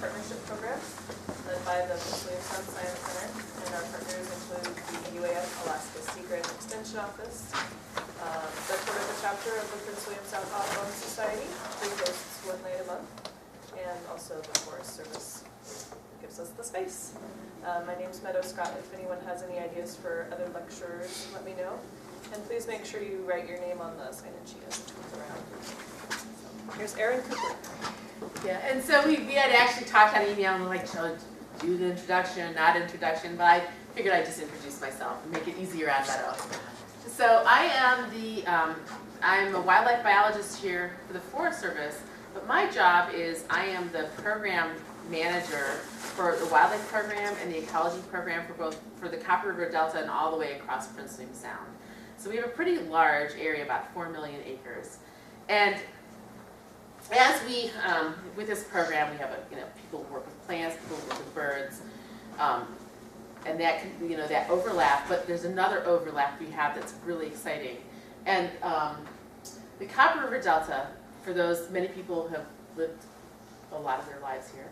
partnership program led by the Prince William Sound Science Center, and our partners include the UAF Alaska Sea Grant Extension Office, the Cordova chapter of the Prince William Sound Audubon Society, who hosts one night a month, and also the Forest Service gives us the space. My name's Meadow Scott. If anyone has any ideas for other lecturers, let me know. And please make sure you write your name on the sign-in sheet as it comes around. So, here's Erin Cooper. Yeah, and so we had actually talked on email and like, shall I do the introduction, not introduction, but I figured I'd just introduce myself and make it easier on Meadow. So I am I'm a wildlife biologist here for the Forest Service, but my job is I am the program manager for the wildlife program and the ecology program for the Copper River Delta and all the way across Prince William Sound. So we have a pretty large area, about 4 million acres. And as we, with this program, we have people work with plants, people work with birds, and that can, that overlap. But there's another overlap we have that's really exciting. And the Copper River Delta, for those many people who have lived a lot of their lives here,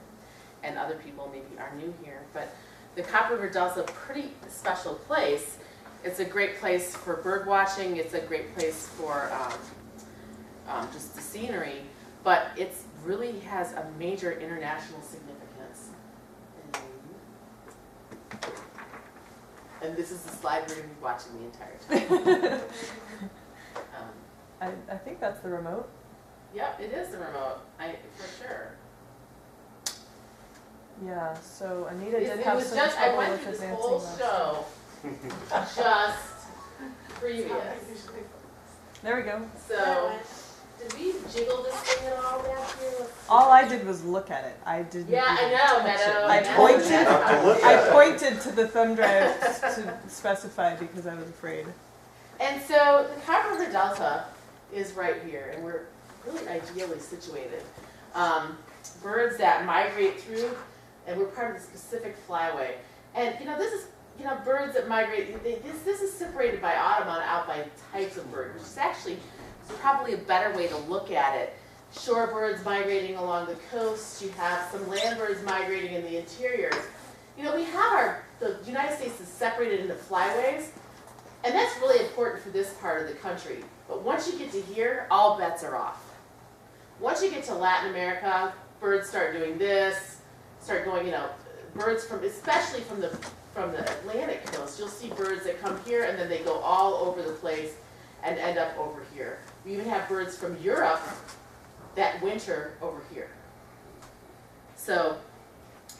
and other people maybe are new here, but the Copper River Delta is a pretty special place. It's a great place for bird watching. It's a great place for just the scenery, but it really has a major international significance. And this is the slide we're going to be watching the entire time. I think that's the remote. Yep, it is the remote, for sure. Yeah, so Anita did It have was some just, I trouble went with through this advancing whole last show just previous. There we go. So, did we jiggle this thing at all back here? All I did was look at it. I didn't. Yeah, I know, Meadow. I pointed to the thumb drive to specify because I was afraid. And so the Copper River Delta is right here, and we're really ideally situated. Birds that migrate through, and we're part of the Pacific Flyway. And this is birds that migrate. This is separated by Audubon out by types of birds, which is actually probably a better way to look at it. Shorebirds migrating along the coast. You have some land birds migrating in the interiors. We have the United States is separated into flyways, and that's really important for this part of the country. But once you get to here, all bets are off. Once you get to Latin America, birds start doing this, start going, birds especially from the Atlantic coast, you'll see birds that come here and then they go all over the place and end up over here. We even have birds from Europe that winter over here. So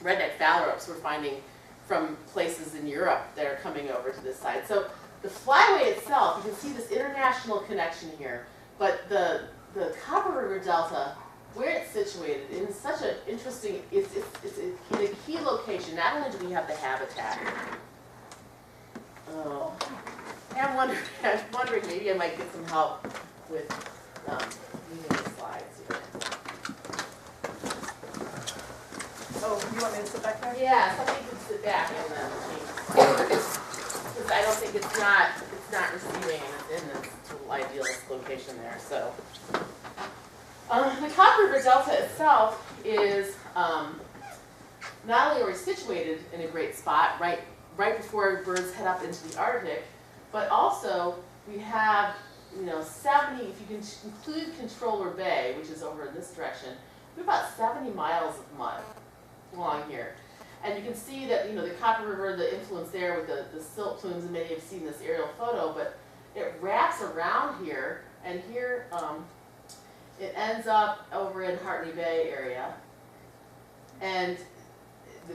redneck phalaropes we're finding from places in Europe that are coming over to this side. So the flyway itself, you can see this international connection here, but the Copper River Delta, where it's situated, in such an interesting, it's in a key location. Not only do we have the habitat, I'm wondering maybe I might get some help with using the slides here. Oh, you want me to sit back there? Yeah, somebody can sit back and change the slides. Because I don't think it's not receiving in the ideal location there. So the Copper River Delta itself is not only are we situated in a great spot right before birds head up into the Arctic, but also we have 70, if you can include Controller Bay, which is over in this direction, we have about 70 miles of mud along here. And you can see that, the Copper River, the influence there with the silt plumes, and many have seen this aerial photo, but it wraps around here, and here it ends up over in Hartney Bay area, and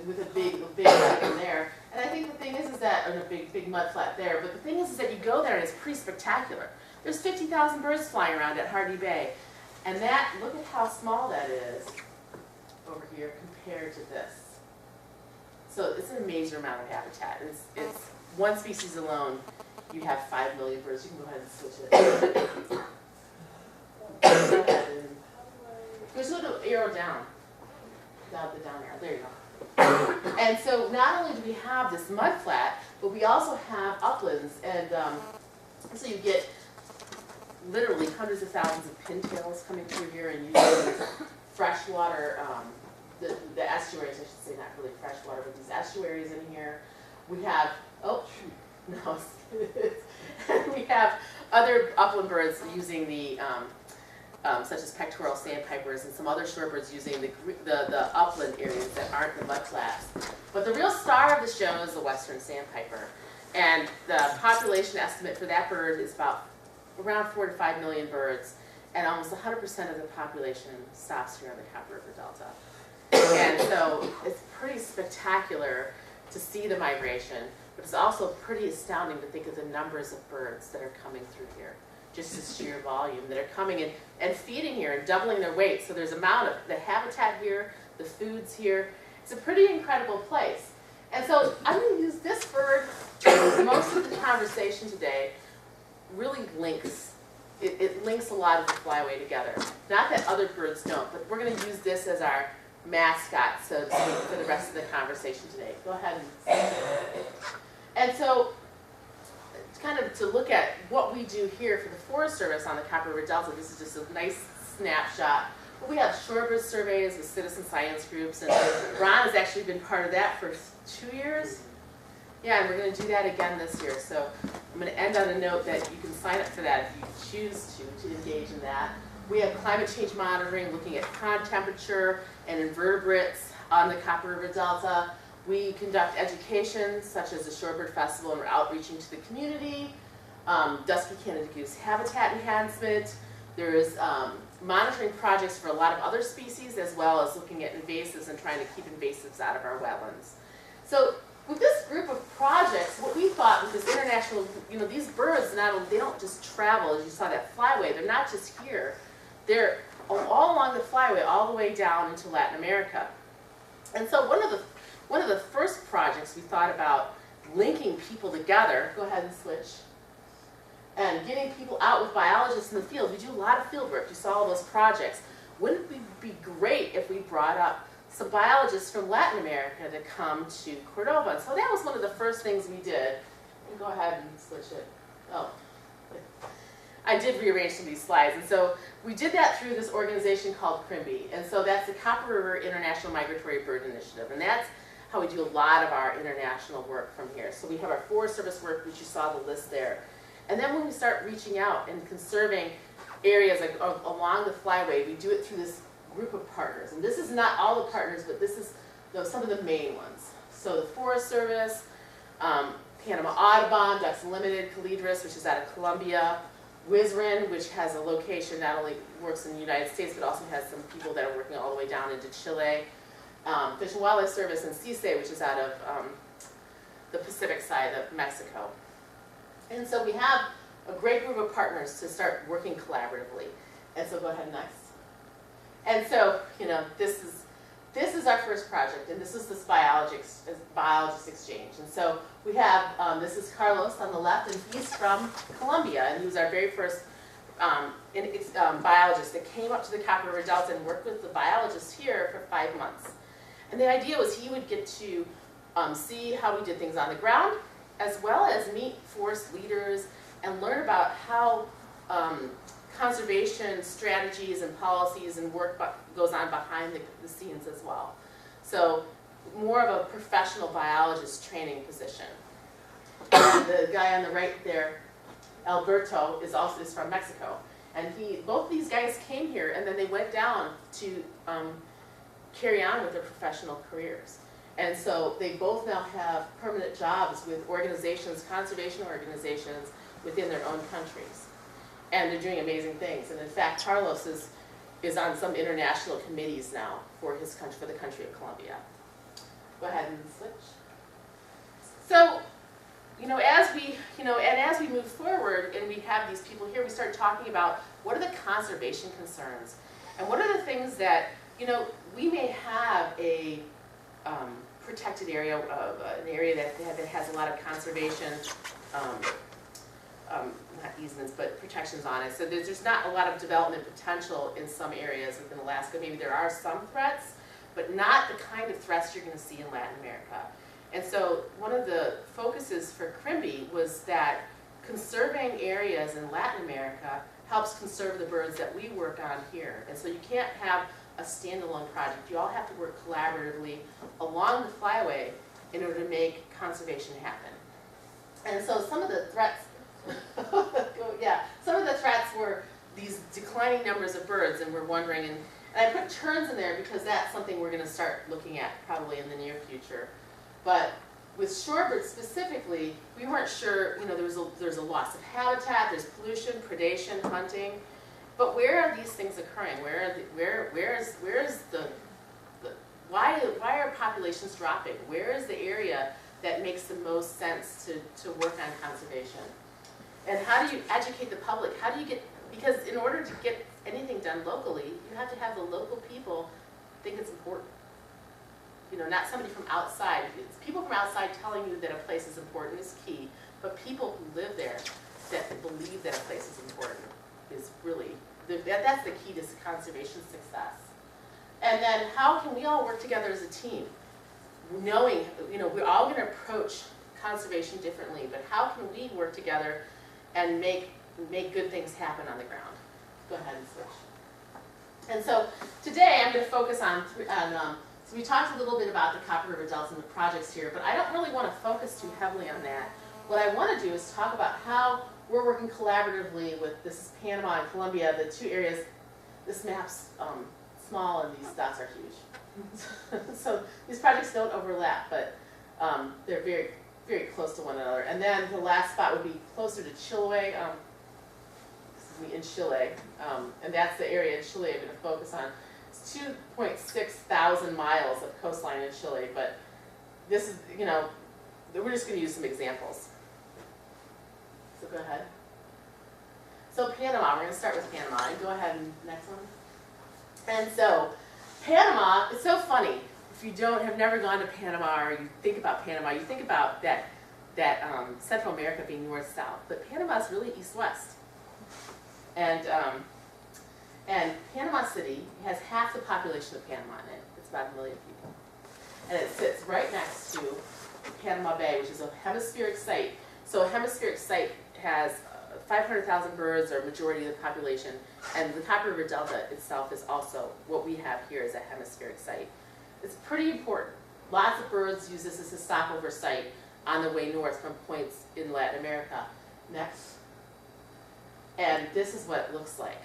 with a big lake in there. And I think the thing is that, and a big mud flat there, but the thing is that you go there and it's pretty spectacular. There's 50,000 birds flying around at Hartney Bay, and look at how small that is over here compared to this. So it's an amazing amount of habitat. It's one species alone, you have 5 million birds. You can go ahead and switch it. Go ahead and just a little arrow down. The down arrow. There you go. And so not only do we have this mud flat, but we also have uplands, and so you get literally hundreds of thousands of pintails coming through here and using freshwater the estuaries, I should say, not really freshwater, but these estuaries in here. We have, oh, no, we have other upland birds using the, such as pectoral sandpipers and some other shorebirds using the upland areas that aren't the mudflats. But the real star of the show is the western sandpiper. And the population estimate for that bird is about around 4 to 5 million birds. And almost 100% of the population stops here on the Copper River Delta. And so it's pretty spectacular to see the migration, but it's also pretty astounding to think of the numbers of birds that are coming through here. Just the sheer volume that are coming in and feeding here and doubling their weight. So there's amount of the habitat here, the food's here. It's a pretty incredible place. And so I'm going to use this bird. Most of the conversation today really links. It links a lot of the flyway together. Not that other birds don't, but we're going to use this as our mascot, so to speak, for the rest of the conversation today. Go ahead. And so, kind of to look at what we do here for the Forest Service on the Copper River Delta, this is just a nice snapshot. But we have shorebird surveys with citizen science groups, and Ron has actually been part of that for 2 years. Yeah, and we're going to do that again this year. So I'm going to end on a note that you can sign up for that if you choose to engage in that. We have climate change monitoring, looking at pond temperature and invertebrates on the Copper River Delta. We conduct education, such as the Shorebird Festival, and we're outreaching to the community. Dusky Canada goose habitat enhancement. There's monitoring projects for a lot of other species, as well as looking at invasives and trying to keep invasives out of our wetlands. So with this group of projects, what we thought with this international, these birds, not only, they don't just travel, as you saw that flyway, they're not just here. They're all along the flyway, all the way down into Latin America. And so one of the first projects we thought about linking people together, go ahead and switch, and getting people out with biologists in the field. We do a lot of field work. You saw all those projects. Wouldn't it be great if we brought up some biologists from Latin America to come to Cordova? And so that was one of the first things we did. You go ahead and switch it. Oh, I did rearrange some of these slides. And so we did that through this organization called CRIMBY. And so that's the Copper River International Migratory Bird Initiative. And that's how we do a lot of our international work from here. So we have our Forest Service work, which you saw the list there. And then when we start reaching out and conserving areas like along the flyway, we do it through this group of partners. And this is not all the partners, but this is some of the main ones. So the Forest Service, Panama Audubon, Ducks Unlimited, Calidris, which is out of Colombia, WISRIN, which has a location, not only works in the United States, but also has some people that are working all the way down into Chile, Fish and Wildlife Service, and CISE, which is out of the Pacific side of Mexico. And so we have a great group of partners to start working collaboratively. And so go ahead next. And so, this is our first project, and this is this biologist exchange. And so we have, this is Carlos on the left, and he's from Colombia, and he was our very first biologist that came up to the Copper River Delta and worked with the biologists here for 5 months. And the idea was he would get to see how we did things on the ground, as well as meet forest leaders and learn about how conservation strategies and policies and work goes on behind the scenes as well. So more of a professional biologist training position. And the guy on the right there, Alberto, is from Mexico. And both these guys came here and then they went down to carry on with their professional careers. And so they both now have permanent jobs with organizations, conservation organizations within their own countries. And they're doing amazing things. And in fact, Carlos is on some international committees now for his country, for the country of Colombia. Go ahead and switch. So, as we move forward and we have these people here, we start talking about what are the conservation concerns, and what are the things that, we may have a protected area, an area that has a lot of conservation, not easements, but protections on it. So there's not a lot of development potential in some areas within Alaska. Maybe there are some threats, but not the kind of threats you're going to see in Latin America. And so one of the focuses for CRIMBY was that conserving areas in Latin America helps conserve the birds that we work on here. And so you can't have a standalone project. You all have to work collaboratively along the Flyway in order to make conservation happen. And so some of the threats, some of the threats were these declining numbers of birds, and we're wondering, and I put terns in there because that's something we're going to start looking at probably in the near future. But with shorebirds specifically, we weren't sure, there's a loss of habitat, there's pollution, predation, hunting, but where are these things occurring? Why are populations dropping? Where is the area that makes the most sense to work on conservation? And how do you educate the public? How do you get, because in order to get anything done locally, you have to have the local people think it's important. Not somebody from outside. It's people from outside telling you that a place is important is key, but people who live there that believe that a place is important is really, that's the key to conservation success. And then how can we all work together as a team? Knowing, we're all going to approach conservation differently, but how can we work together and make good things happen on the ground? Go ahead and switch. And so today I'm going to focus on so we talked a little bit about the Copper River Delta and the projects here, but I don't really want to focus too heavily on that. What I want to do is talk about how we're working collaboratively with, this is Panama and Colombia, the two areas. This map's small and these dots are huge. So these projects don't overlap, but they're very, very close to one another. And then the last spot would be closer to Chile, in Chile, and that's the area in Chile I'm going to focus on. It's 2.6 thousand miles of coastline in Chile, but this is, we're just going to use some examples. So go ahead. So Panama, we're going to start with Panama. Go ahead, and next one. And so Panama, it's so funny. If you have never gone to Panama or you think about Panama, you think about that Central America being north-south, but Panama is really east-west. And Panama City has half the population of Panama in it. It's about 1 million people. And it sits right next to Panama Bay, which is a hemispheric site. So a hemispheric site has 500,000 birds, or majority of the population, and the Copper River Delta itself is also what we have here as a hemispheric site. It's pretty important. Lots of birds use this as a stopover site on the way north from points in Latin America. Next. And this is what it looks like.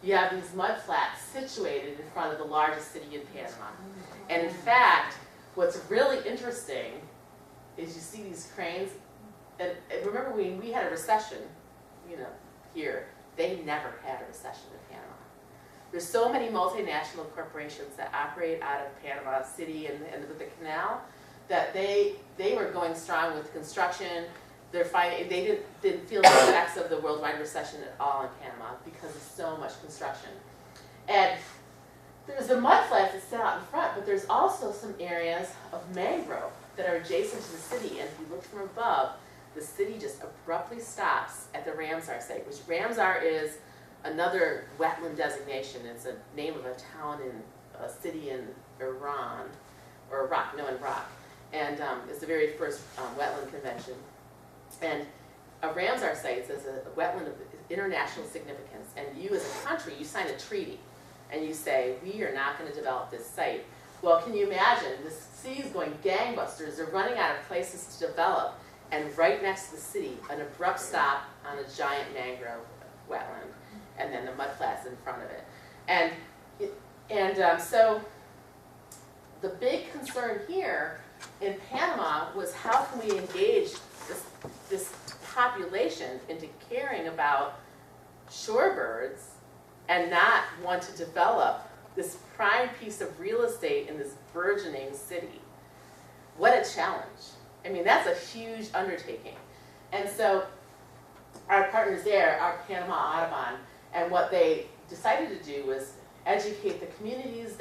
You have these mud flats situated in front of the largest city in Panama. And in fact, what's really interesting is you see these cranes. And remember, when we had a recession, here, they never had a recession in Panama. There's so many multinational corporations that operate out of Panama City and with the canal that they were going strong with construction. They didn't feel the effects of the worldwide recession at all in Panama because of so much construction. And there's the mud flats that sit out in front, but there's also some areas of mangrove that are adjacent to the city. And if you look from above, the city just abruptly stops at the Ramsar site, which Ramsar is another wetland designation. It's a name of a town in a city in Iran, or Iraq, no, in Iraq. And it's the very first wetland convention. And a Ramsar site is a wetland of international significance. And you as a country, you sign a treaty. And you say, we are not going to develop this site. Well, can you imagine? The city's going gangbusters. They're running out of places to develop. And right next to the city, an abrupt stop on a giant mangrove wetland. And then the mud flats in front of it. So the big concern here in Panama was how can we engage this population into caring about shorebirds and not want to develop this prime piece of real estate in this burgeoning city. What a challenge. I mean, that's a huge undertaking. And so our partners there are Panama Audubon, and what they decided to do was educate the communities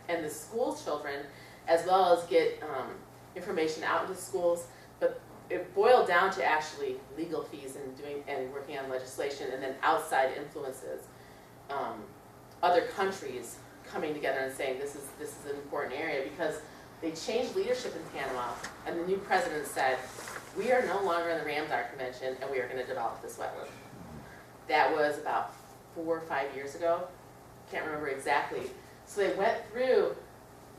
and the school children, as well as get information out into schools. But it boiled down to actually legal fees and working on legislation, and then outside influences, other countries coming together and saying this is an important area, because they changed leadership in Panama, and the new president said, we are no longer in the Ramsar Convention, and we are going to develop this wetland. That was about 4 or 5 years ago. can't remember exactly. So they went through,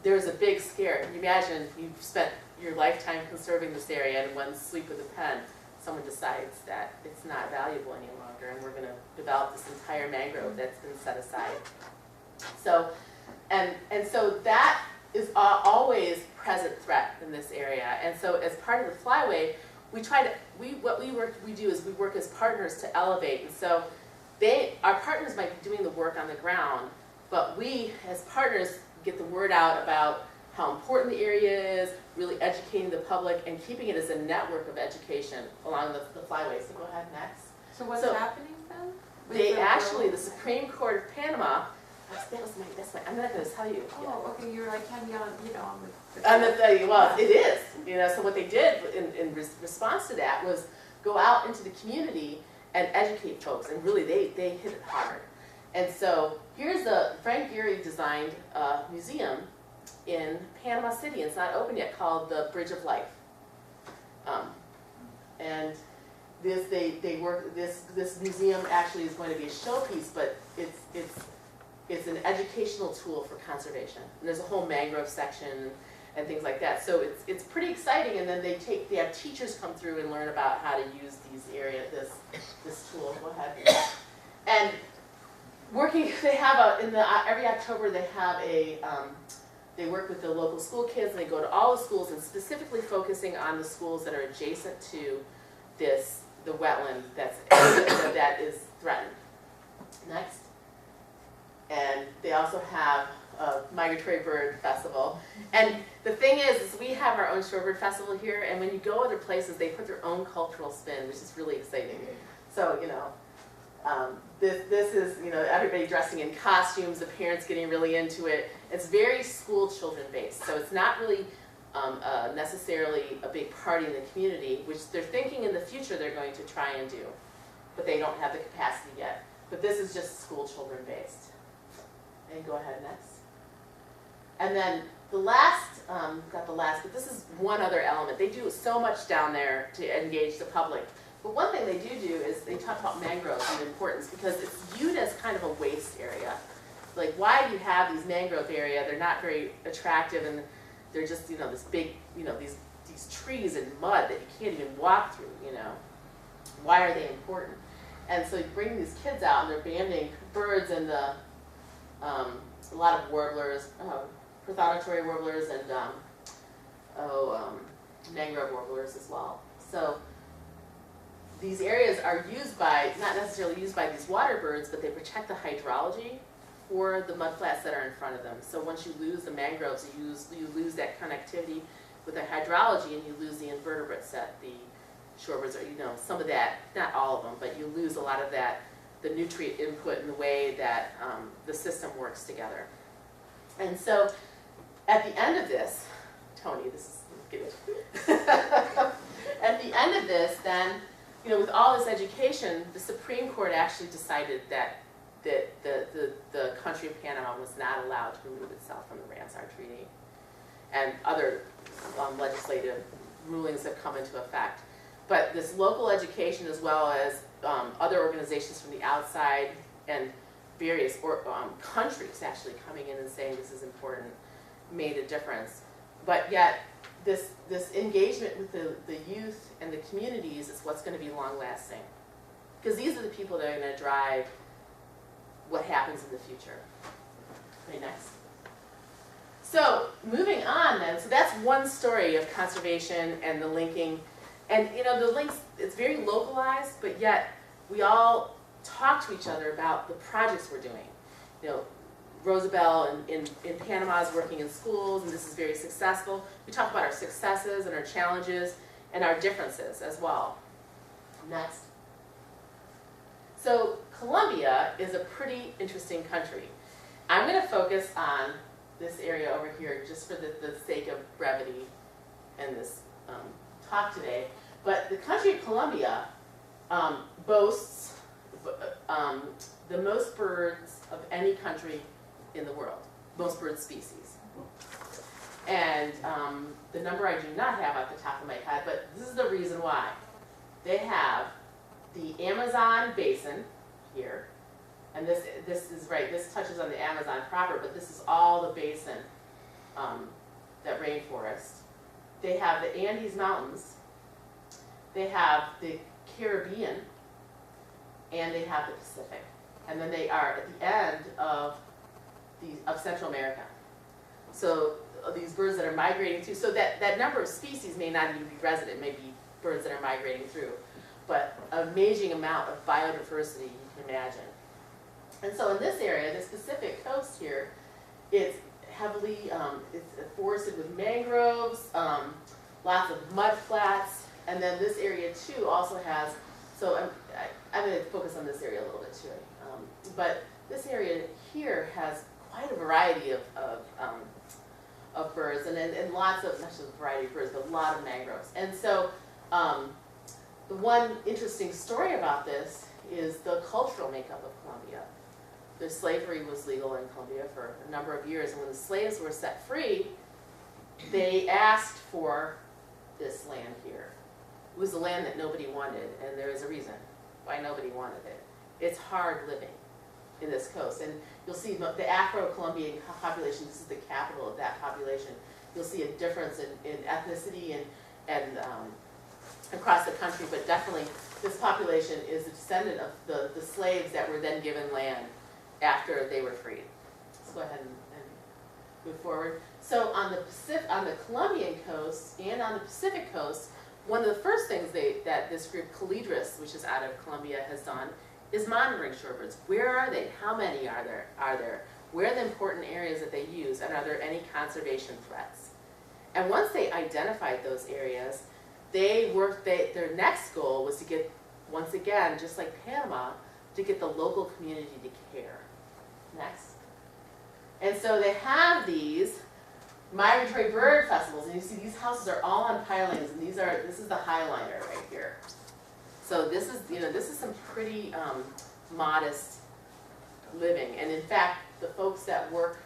there was a big scare. Can you imagine, you've spent your lifetime conserving this area, and one sweep of the pen, someone decides that it's not valuable any longer, and we're going to develop this entire mangrove that's been set aside. So, and so that is always present threat in this area. And so as part of the Flyway, we do is we work as partners to elevate. And so our partners might be doing the work on the ground, but we as partners get the word out about how important the area is, really educating the public and keeping it as a network of education along the Flyway. So go ahead next. So what's happening then? The Supreme Court of Panama, I'm not going to tell you. Oh, okay, you're like hanging on, I'm going to tell you, well, it is. So what they did in response to that was go out into the community and educate folks, and really they hit it hard. And so here's Frank Gehry designed museum in Panama City. It's not open yet, called the Bridge of Life. And this museum actually is going to be a showpiece, but it's an educational tool for conservation. And there's a whole mangrove section and things like that. So it's pretty exciting. And then they have teachers come through and learn about how to use this tool. Go ahead. And they have every October they have they work with the local school kids, and they go to all the schools and specifically focusing on the schools that are adjacent to the wetland that is threatened. Next. And they also have a Migratory Bird Festival. And the thing is we have our own Shorebird Festival here, and when you go other places, they put their own cultural spin, which is really exciting. So, this is, everybody dressing in costumes, the parents getting really into it. It's very school children based, so it's not really necessarily a big party in the community, which they're thinking in the future they're going to try and do, but they don't have the capacity yet. But this is just school children based. And go ahead next. And then but this is one other element. They do so much down there to engage the public. But one thing they do is they talk about mangroves and the importance, because it's viewed as kind of a waste area. Like, why do you have these mangrove area? They're not very attractive, and they're just, this big, these trees and mud that you can't even walk through, Why are they important? And so you bring these kids out, and they're banding birds and a lot of warblers, prothonotary warblers, and mangrove warblers as well. So these areas are not necessarily used by these water birds, but they protect the hydrology for the mudflats that are in front of them. So once you lose the mangroves, you lose that connectivity with the hydrology, and you lose the invertebrates that the shorebirds are, some of that, not all of them, but you lose a lot of that, the nutrient input in the way that the system works together. And so at the end of this, Tony, this is good. At the end of this, then, with all this education, the Supreme Court actually decided that the country of Panama was not allowed to remove itself from the Ramsar Treaty. And other legislative rulings have come into effect. But this local education, as well as other organizations from the outside and various countries actually coming in and saying this is important, made a difference. But yet, this engagement with the youth and the communities is what's going to be long-lasting. Because these are the people that are going to drive what happens in the future. Okay, next. So, moving on then, so that's one story of conservation and the linking. And the links, it's very localized, but yet we all talk to each other about the projects we're doing. Rosabelle in Panama is working in schools, and this is very successful. We talk about our successes and our challenges and our differences as well. Next. So Colombia is a pretty interesting country. I'm going to focus on this area over here just for the sake of brevity in this talk today. But the country of Colombia boasts the most birds of any country in the world, most bird species. And the number I do not have off the top of my head, but this is the reason why. They have the Amazon basin here, And this is right, this touches on the Amazon proper, but this is all the basin, that rainforest. They have the Andes Mountains, they have the Caribbean, and they have the Pacific. And then they are at the end of Central America. So these birds that are migrating through, so that number of species may not even be resident, may be birds that are migrating through, but an amazing amount of biodiversity you can imagine. And so in this area, this Pacific coast here, it's heavily, it's forested with mangroves, lots of mud flats, and then this area too also has, so I'm going to focus on this area a little bit too, but this area here has quite a variety of birds, and lots of, not just a variety of birds, but a lot of mangroves. And so the one interesting story about this is the cultural makeup of Colombia. The slavery was legal in Colombia for a number of years, and when the slaves were set free, they asked for this land here. It was a land that nobody wanted, and there is a reason why nobody wanted it. It's hard living in this coast, and you'll see the Afro-Colombian population, this is the capital of that population. You'll see a difference in ethnicity and across the country, but definitely this population is a descendant of the slaves that were then given land after they were freed. Let's go ahead and move forward. So on the Colombian coast and on the Pacific coast, one of the first things that this group, Calidris, which is out of Colombia, has done is monitoring shorebirds. Where are they? How many are there? Where are the important areas that they use, and are there any conservation threats? And once they identified those areas, their next goal was to get, once again, just like Panama, to get the local community to care. Next. And so they have these migratory bird festivals, and you see these houses are all on pilings, and this is the Highliner right here. So this is some pretty modest living, and in fact, the folks that work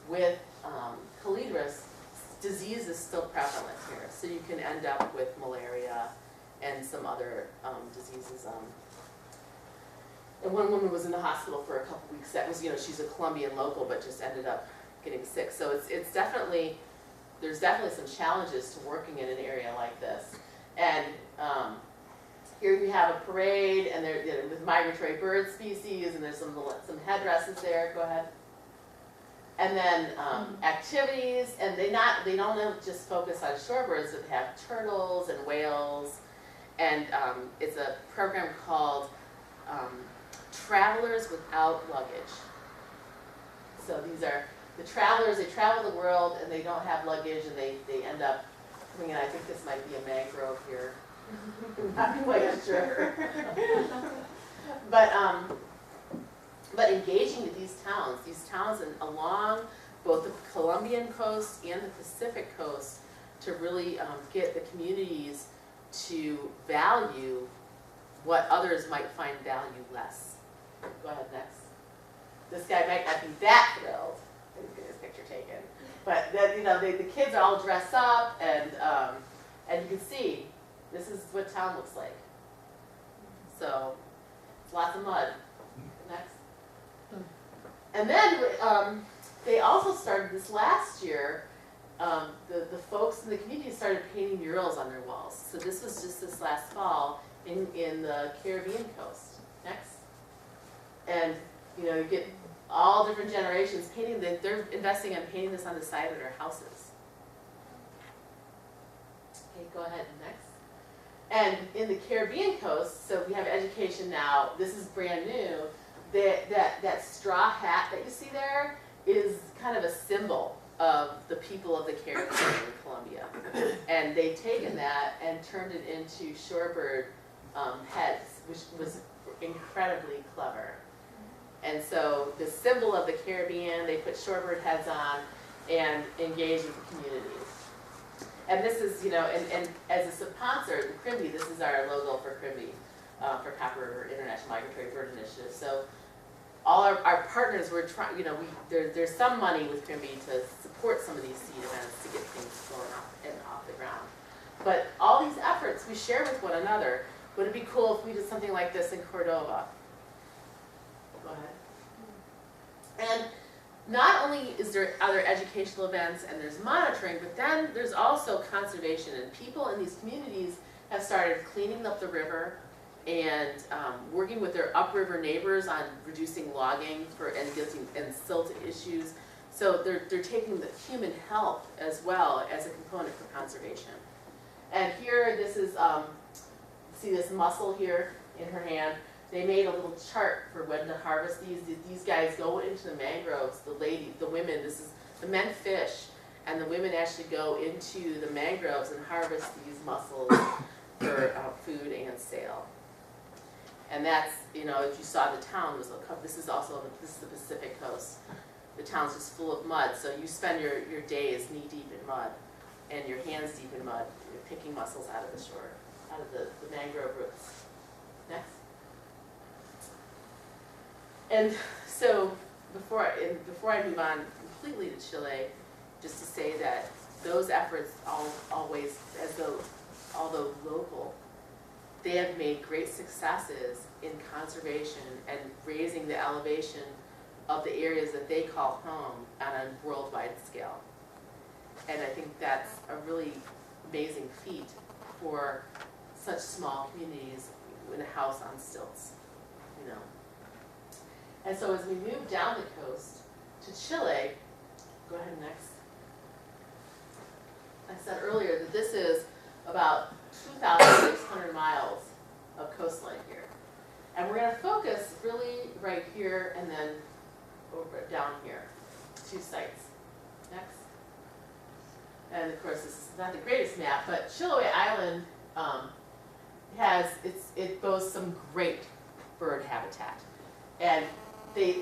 with Calidris, disease is still prevalent here, so you can end up with malaria and some other diseases. And one woman was in the hospital for a couple weeks. That was, she's a Colombian local, but just ended up getting sick. So it's definitely, there's definitely some challenges to working in an area like this. And here we have a parade, and they're with migratory bird species, and there's some headdresses there. Go ahead. And then activities, and they don't just focus on shorebirds, but they have turtles and whales, and it's a program called Travelers Without Luggage. So these are the travelers, they travel the world and they don't have luggage, and they end up coming in. I think this might be a mangrove here. Not quite sure. But engaging with these towns along both the Colombian coast and the Pacific coast, to really get the communities to value what others might find value less. Go ahead, next. This guy might not be that thrilled to get his picture taken, but the kids all dress up, and you can see this is what town looks like. So lots of mud. Next. And then they also started this last year. The folks in the community started painting murals on their walls. So this was just this last fall in the Caribbean coast. Next. And you get all different generations painting. They're investing in painting this on the side of their houses. Okay, go ahead, next. And in the Caribbean coast, so we have education now. This is brand new. That straw hat that you see there is kind of a symbol of the people of the Caribbean in Colombia. And they've taken that and turned it into shorebird heads, which was incredibly clever. And so the symbol of the Caribbean, they put shorebird heads on and engage with the communities. And this is, and as a sponsor, the Crimby, this is our logo for Crimby, for Copper River International Migratory Bird Initiative. So all our partners were trying, there's some money with Crimby to support some of these seed events to get things going off the ground. But all these efforts we share with one another. Would it be cool if we did something like this in Cordova? Go ahead. not only are there educational events and there's monitoring, but then there's also conservation, and people in these communities have started cleaning up the river and working with their upriver neighbors on reducing logging and silt issues. So they're taking the human health as well as a component for conservation. And here, this is, see this mussel here in her hand? They made a little chart for when to harvest these. These guys go into the mangroves, the women, the men fish, and the women actually go into the mangroves and harvest these mussels for food and sale. And that's, you know, if you saw the town, this is the Pacific coast. The town's just full of mud, so you spend your days knee deep in mud and your hands deep in mud, you're picking mussels out of the shore, out of the mangrove roots. Next. And so before I move on completely to Chile, just to say that those efforts always, although local, they have made great successes in conservation and raising the elevation of the areas that they call home on a worldwide scale. And I think that's a really amazing feat for such small communities in a house on stilts, you know. And so as we move down the coast to Chile, go ahead next. I said earlier that this is about 2,600 miles of coastline here. And we're going to focus really right here and then over down here, 2 sites. Next. And of course, this is not the greatest map, but Chiloé Island it boasts some great bird habitat. And they,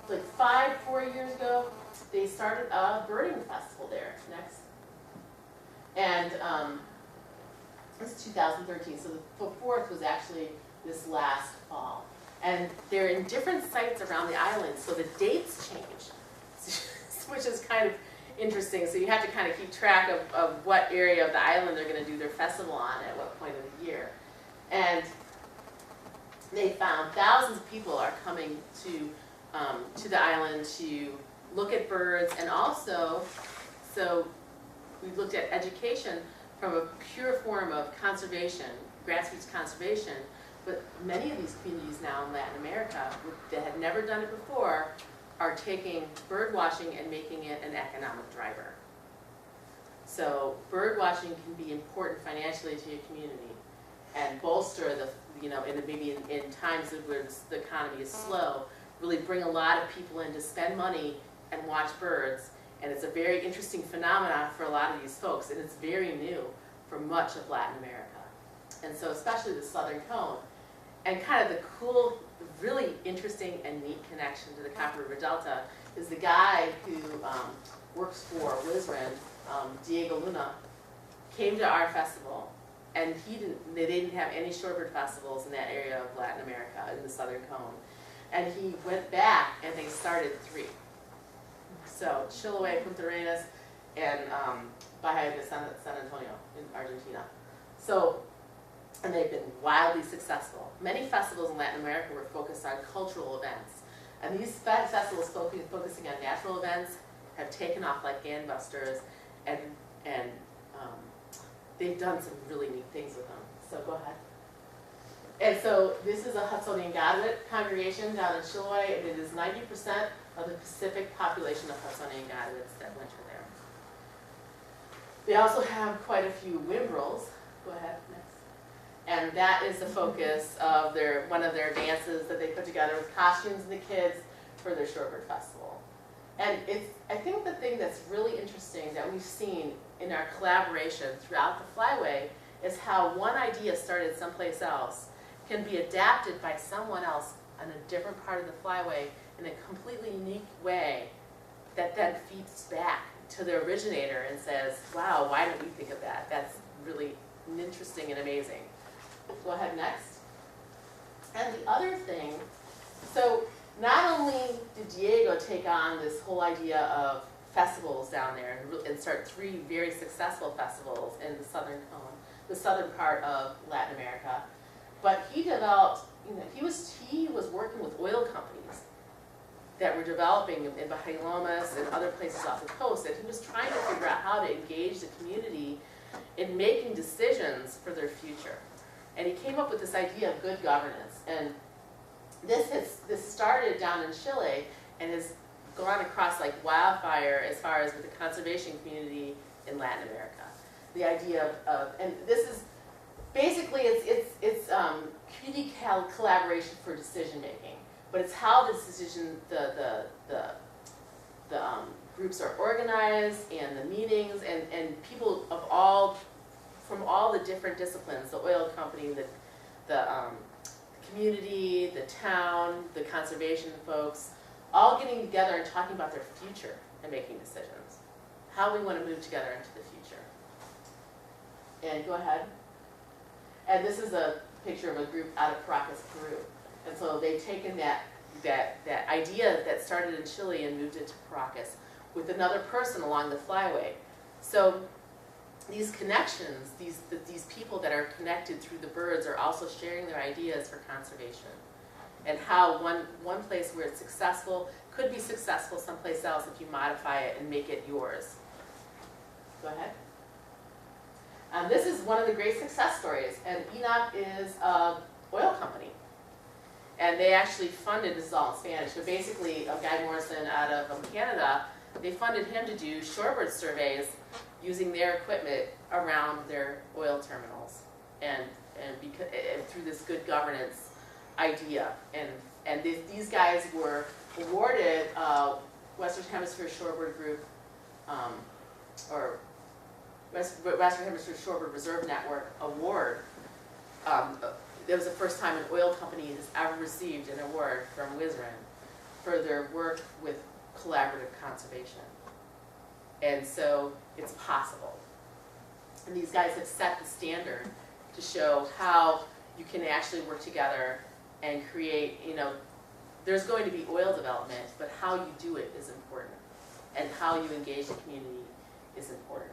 like 4 years ago, they started a birding festival there. Next. And this is 2013, so the 4th was actually this last fall. And they're in different sites around the island, so the dates change, which is kind of interesting. So you have to kind of keep track of what area of the island they're going to do their festival on at what point of the year. And they found thousands of people are coming to the island to look at birds, and also, so we looked at education from a pure form of conservation, grassroots conservation. But many of these communities now in Latin America that had never done it before are taking bird watching and making it an economic driver. So bird watching can be important financially to your community and bolster the, you know, maybe in times where the economy is slow, really bring a lot of people in to spend money and watch birds. And it's a very interesting phenomenon for a lot of these folks, and it's very new for much of Latin America. And so especially the Southern Cone. And kind of the cool, really interesting and neat connection to the Copper River Delta is the guy who works for Wizrin, Diego Luna, came to our festival, and they didn't have any shorebird festivals in that area of Latin America, in the Southern Cone. And he went back and they started 3. So Chiloé, Punta Arenas, and Bahia de San Antonio in Argentina. So, and they've been wildly successful. Many festivals in Latin America were focused on cultural events. And these festivals focusing on natural events have taken off like gangbusters, and they've done some really neat things with them. So go ahead. And so this is a Hudsonian Godwit congregation down in Chiloé, and it is 90% of the Pacific population of Hudsonian Godwits that winter there. They also have quite a few whimbrels. Go ahead, next. And that is the focus of one of their dances that they put together with costumes and the kids for their Shorebird Festival. And I think the thing that's really interesting that we've seen in our collaboration throughout the Flyway is how one idea started someplace else can be adapted by someone else on a different part of the Flyway in a completely unique way that then feeds back to the originator and says, wow, why didn't we think of that? That's really interesting and amazing. Go ahead next. And the other thing, so not only did Diego take on this whole idea of festivals down there and start 3 very successful festivals in the Southern Cone, the southern part of Latin America, but he developed, you know, he was working with oil companies that were developing in Bahamas and other places off the coast, and he was trying to figure out how to engage the community in making decisions for their future. And he came up with this idea of good governance. And this started down in Chile and has gone across like wildfire as far as with the conservation community in Latin America. The idea of and this is basically it's community collaboration for decision making, but it's how the decision the groups are organized and the meetings and people of all from all the different disciplines, the oil company, the community, the town, the conservation folks, all getting together and talking about their future and making decisions, how we want to move together into the future. And go ahead. And this is a picture of a group out of Caracas, Peru. And so they've taken that idea that started in Chile and moved it to Caracas with another person along the Flyway. So these connections, these people that are connected through the birds are also sharing their ideas for conservation. And how one place where it's successful could be successful someplace else if you modify it and make it yours. Go ahead. This is one of the great success stories, and Enoch is an oil company. And they actually funded, this is all in Spanish, but basically Guy Morrison out of Canada, they funded him to do shorebird surveys using their equipment around their oil terminals and through this good governance idea. And these guys were awarded Western Hemisphere Shorebird Group, or Western Hemisphere Shorebird Reserve Network award. It was the first time an oil company has ever received an award from WISRIN for their work with collaborative conservation. And so it's possible. And these guys have set the standard to show how you can actually work together and create, there's going to be oil development, but how you do it is important. And how you engage the community is important.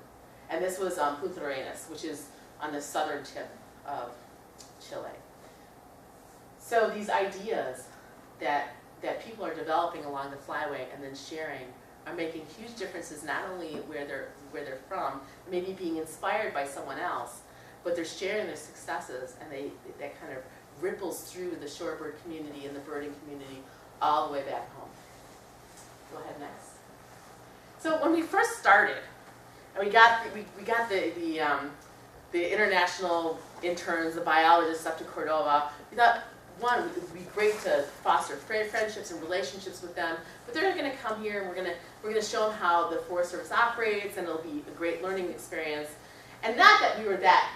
And this was Punta Arenas, which is on the southern tip of Chile. So these ideas that people are developing along the Flyway and then sharing are making huge differences, not only where they're from, maybe being inspired by someone else, but they're sharing their successes, and that kind of ripples through the shorebird community and the birding community all the way back home. Go ahead next. So when we first started, and we got the international interns, the biologists up to Cordova, we thought, one, it would be great to foster friendships and relationships with them, but they're going to come here and we're going to show them how the Forest Service operates, and it'll be a great learning experience. And not that we were that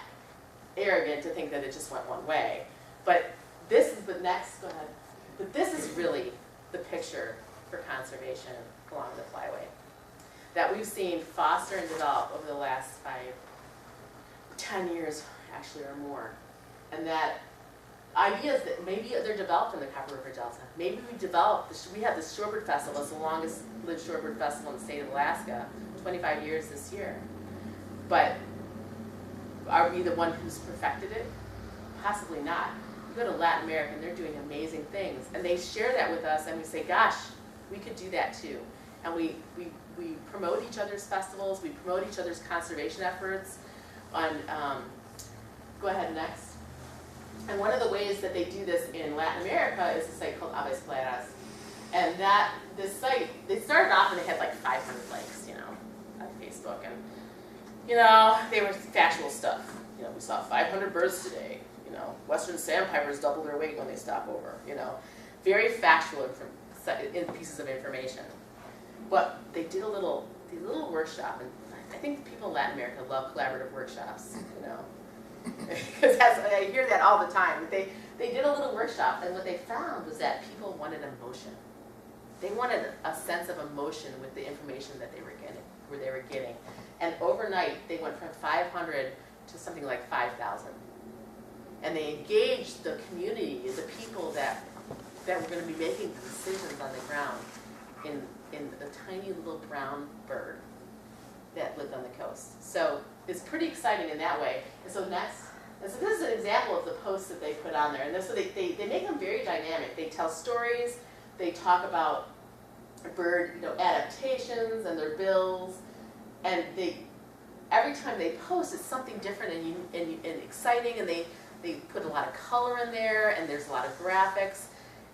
arrogant to think that it just went one way, but this is the next, go ahead, but this is really the picture for conservation along the Flyway that we've seen foster and develop over the last 10 years actually or more. And that ideas that maybe they're developed in the Copper River Delta. Maybe we have the Shorebird Festival, it's the longest lived Shorebird Festival in the state of Alaska, 25 years this year. But are we the one who's perfected it? Possibly not. You go to Latin America and they're doing amazing things. And they share that with us and we say, gosh, we could do that too. And we promote each other's festivals, we promote each other's conservation efforts. Go ahead next. And one of the ways that they do this in Latin America is a site called Aves Claras. And this site, they started off and they had like 500 likes, on Facebook. And, they were factual stuff. We saw 500 birds today. Western sandpipers double their weight when they stop over. Very factual pieces of information. But they did a little workshop, and I think people in Latin America love collaborative workshops, because I hear that all the time. But they did a little workshop, and what they found was that people wanted emotion. They wanted a sense of emotion with the information that they were getting. And overnight, they went from 500 to something like 5,000. And they engaged the community, the people that were going to be making decisions on the ground in a tiny little brown bird that lived on the coast. So it's pretty exciting in that way. And so next, and so this is an example of the posts that they put on there. And so they make them very dynamic. They tell stories, they talk about bird, adaptations and their bills, and every time they post, it's something different and exciting, and they put a lot of color in there, and there's a lot of graphics,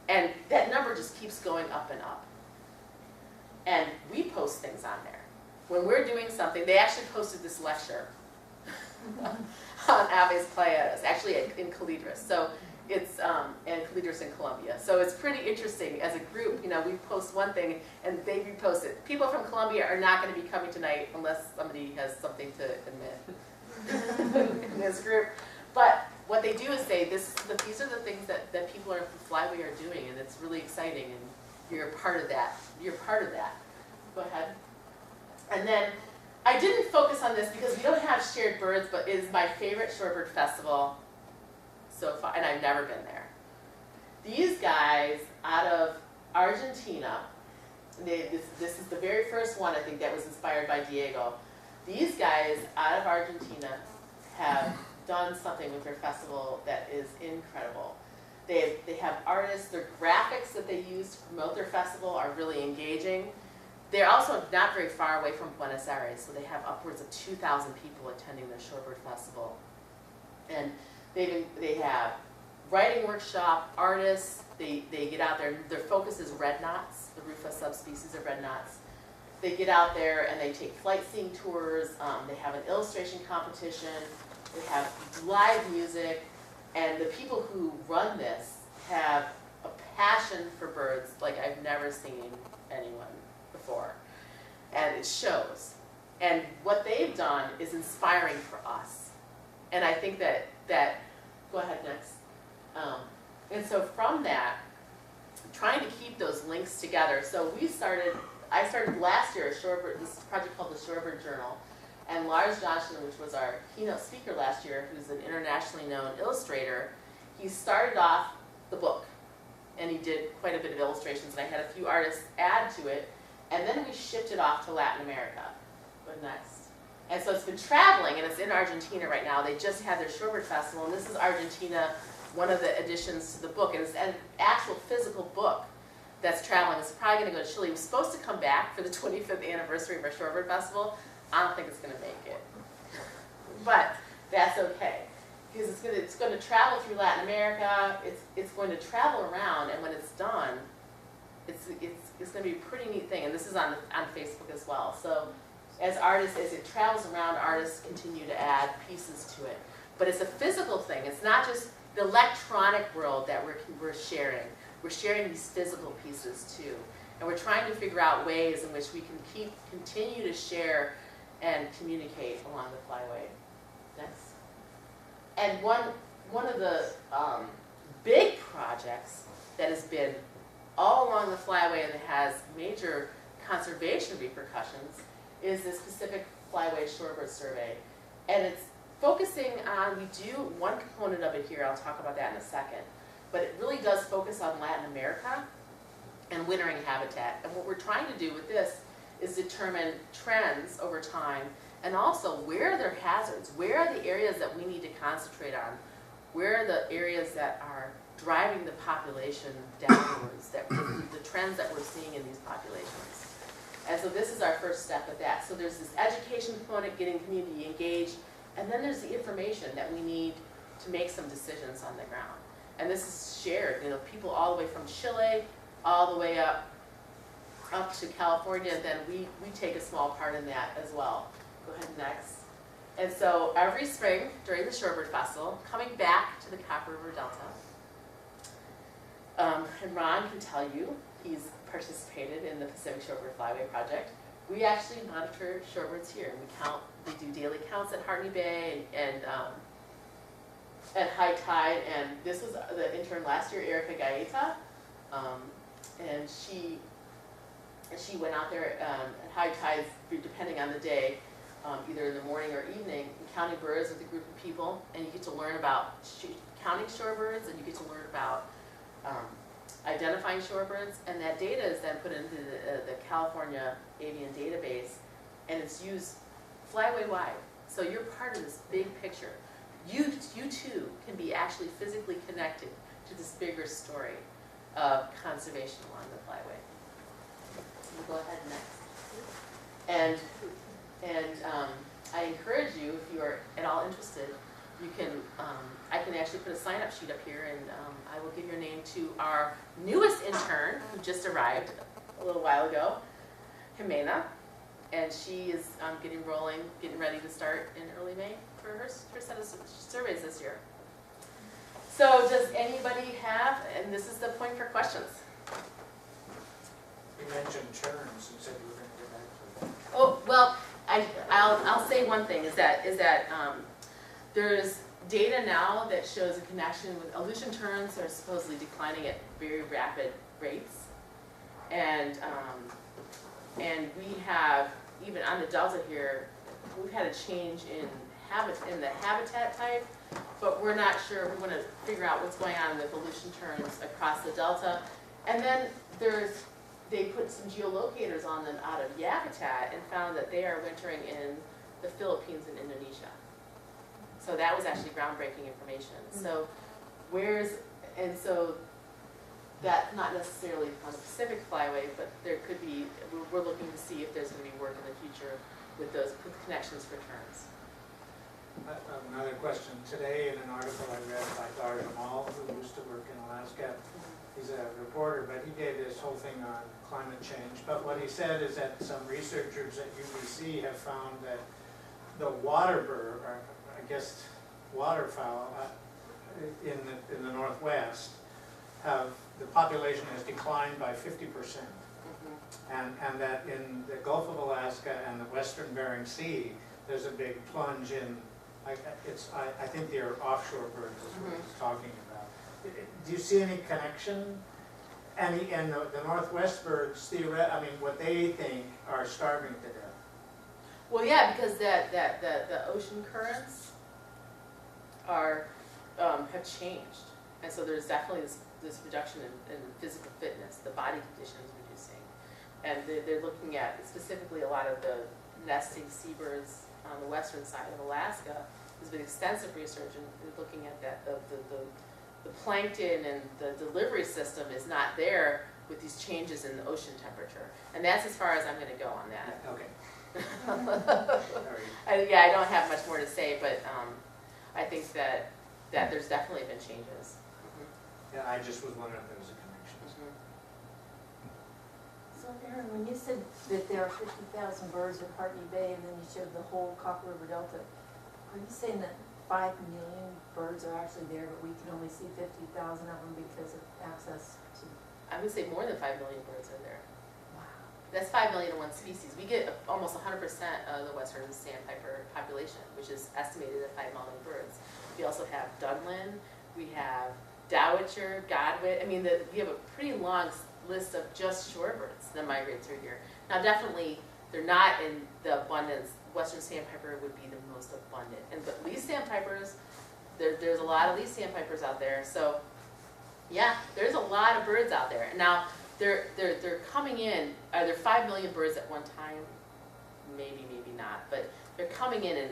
and that number just keeps going up and up. And we post things on there. When we're doing something, they actually posted this lecture on Aves Playas, actually in Calidris. So it's, and Calidris in Colombia. So it's pretty interesting as a group, we post one thing and they repost it. People from Colombia are not going to be coming tonight unless somebody has something to admit in this group. But what they do is say, these are the things that people from Flyway are doing, and it's really exciting, and you're a part of that. You're part of that. Go ahead. And then, I didn't focus on this because we don't have shared birds, but it is my favorite Shorebird Festival so far, and I've never been there. These guys out of Argentina, this is the very first one, I think, that was inspired by Diego. These guys out of Argentina have done something with their festival that is incredible. They have artists, their graphics that they use to promote their festival are really engaging. They're also not very far away from Buenos Aires, so they have upwards of 2,000 people attending the Shorebird Festival. And they have writing workshop, artists, they get out there, their focus is red knots, the Rufa subspecies of red knots. They get out there and they take flight seeing tours, they have an illustration competition, they have live music, and the people who run this have a passion for birds like I've never seen anyone before. And it shows. And what they've done is inspiring for us. And I think that go ahead next. And so from that, trying to keep those links together. So I started last year this project called the Shorebird Journal. And Lars Johnson, which was our keynote speaker last year, who's an internationally known illustrator, he started off the book. And he did quite a bit of illustrations, and I had a few artists add to it. And then we shipped it off to Latin America. Go next. And so it's been traveling, and it's in Argentina right now. They just had their Shorebird Festival, and this is Argentina, one of the additions to the book. And it's an actual physical book that's traveling. It's probably going to go to Chile. It was supposed to come back for the 25th anniversary of our Shorebird Festival. I don't think it's going to make it. But that's okay, because it's going to travel through Latin America. It's going to travel around, and when it's done, it's going to be a pretty neat thing. And this is on Facebook as well. So as artists, as it travels around, artists continue to add pieces to it. But it's a physical thing. It's not just the electronic world that we're sharing. We're sharing these physical pieces too. And we're trying to figure out ways in which we can continue to share and communicate along the Flyway. Next. And one of the big projects that has been all along the Flyway and has major conservation repercussions is this Pacific Flyway Shorebird Survey. And it's focusing on, we do one component of it here, I'll talk about that in a second, but it really does focus on Latin America and wintering habitat. And what we're trying to do with this is determine trends over time, and also where are there hazards, where are the areas that we need to concentrate on, where are the areas that are driving the population downwards, the trends that we're seeing in these populations. And so this is our first step of that. So there's this education component, getting community engaged, and then there's the information that we need to make some decisions on the ground. And this is shared, people all the way from Chile, all the way up to California, and then we take a small part in that as well. Go ahead next. And so every spring during the Shorebird Festival, coming back to the Copper River Delta, and Ron can tell you, he's participated in the Pacific Shorebird Flyway project. We actually monitor shorebirds here, and we do daily counts at Hartney Bay and at high tide. And this was the intern last year, Erica Gaeta, and she went out there at high tides, depending on the day, either in the morning or evening, counting birds with a group of people, and you get to learn about counting shorebirds, and you get to learn about identifying shorebirds, and that data is then put into the California Avian Database, and it's used Flyway-wide. So you're part of this big picture. You too can be actually physically connected to this bigger story of conservation along the Flyway. You go ahead next. And I encourage you, if you are at all interested, you can, I can actually put a sign-up sheet up here, and I will give your name to our newest intern, who just arrived a little while ago, Jimena, and she is getting rolling, getting ready to start in early May for her set of surveys this year. So does anybody have, and this is the point for questions. You mentioned terms and said you were going to get back to it. Oh, well, I'll say one thing, is that there's data now that shows a connection with Aleutian terns are supposedly declining at very rapid rates. And we have, even on the delta here, we've had a change in the habitat type, but we're not sure. We want to figure out what's going on with Aleutian terns across the delta. And then they put some geolocators on them out of habitat and found that they are wintering in the Philippines and Indonesia. So that was actually groundbreaking information. So so that's not necessarily on the Pacific Flyway, but there could be, we're looking to see if there's going to be work in the future with those connections for terns. Another question. Today in an article I read by Dar Jamal, who used to work in Alaska, he's a reporter, but he gave this whole thing on climate change. But what he said is that some researchers at UBC have found that the waterbird, or I guess waterfowl in the Northwest, the population has declined by 50%. And that in the Gulf of Alaska and the Western Bering Sea, there's a big plunge in, I think they're offshore birds is what he's talking about. Do you see any connection? And the Northwest birds, I mean, what they think are starving to death. Well, yeah, because the ocean currents have changed, and so there's definitely this reduction in physical fitness. The body condition is reducing, and they're looking at specifically a lot of the nesting seabirds on the western side of Alaska. There's been extensive research in looking at that. The plankton and the delivery system is not there with these changes in the ocean temperature, and that's as far as I'm going to go on that. Okay. Yeah, I don't have much more to say, but I think that there's definitely been changes. Yeah, I just was wondering if there was a connection. So Erin, when you said that there are 50,000 birds in Hartney Bay and then you showed the whole Copper River Delta, are you saying that 5 million birds are actually there, but we can only see 50,000 of them because of access to? I would say more than 5 million birds are there. Wow. That's 5 million in one species. We get almost 100% of the western sandpiper population, which is estimated at 5 million birds. We also have Dunlin, we have Dowitcher, Godwit. I mean, we have a pretty long list of just shorebirds that migrate through here. Now, definitely, they're not in the abundance. Western sandpiper would be the most abundant. But leaf sandpipers, there's a lot of leaf sandpipers out there. So, yeah, there's a lot of birds out there. Now, they're coming in. Are there 5 million birds at one time? Maybe, maybe not. But they're coming in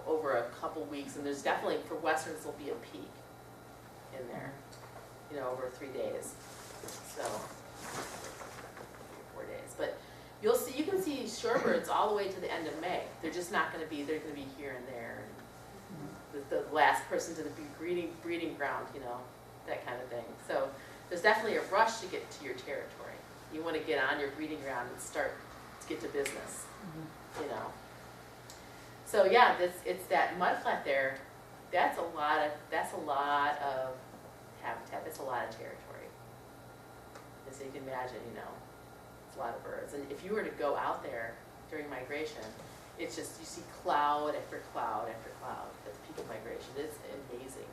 over a couple weeks, and there's definitely, for westerns, there'll be a peak in there, over 3 days. So, 4 days. But you can see shorebirds all the way to the end of May. They're just not going to be, they're going to be here and there. And the last person to the breeding ground, that kind of thing. So there's definitely a rush to get to your territory. You want to get on your breeding ground and start to get to business, So yeah, it's that mudflat there. That's a lot of habitat. That's a lot of territory. And so you can imagine, it's a lot of birds. And if you were to go out there during migration, it's just, you see cloud after cloud after cloud at the peak of migration. It's amazing.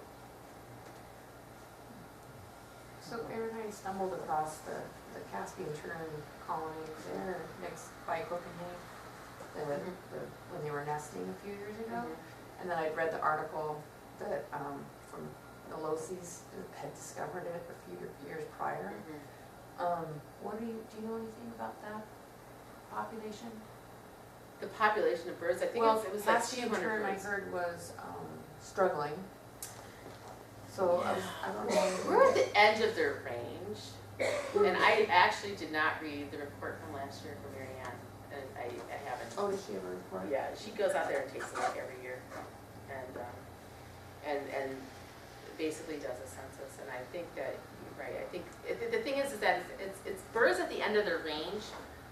So Erin, I stumbled across the Caspian tern colony there next by Copenhagen, when they were nesting a few years ago. And then I'd read the article that from the Losies had discovered it a few years prior. Do you know anything about that population? The population of birds, I think it was like Caspian 200 tern I birds. heard was struggling. So I don't know. We're at the edge of their range. And I actually did not read the report from last year from Mary Ann, and I haven't. Oh, does she have a report? Yeah, she goes out there and takes a look every year, and basically does a census, and I think that, you're right, I think, the thing is that it's birds at the end of their range,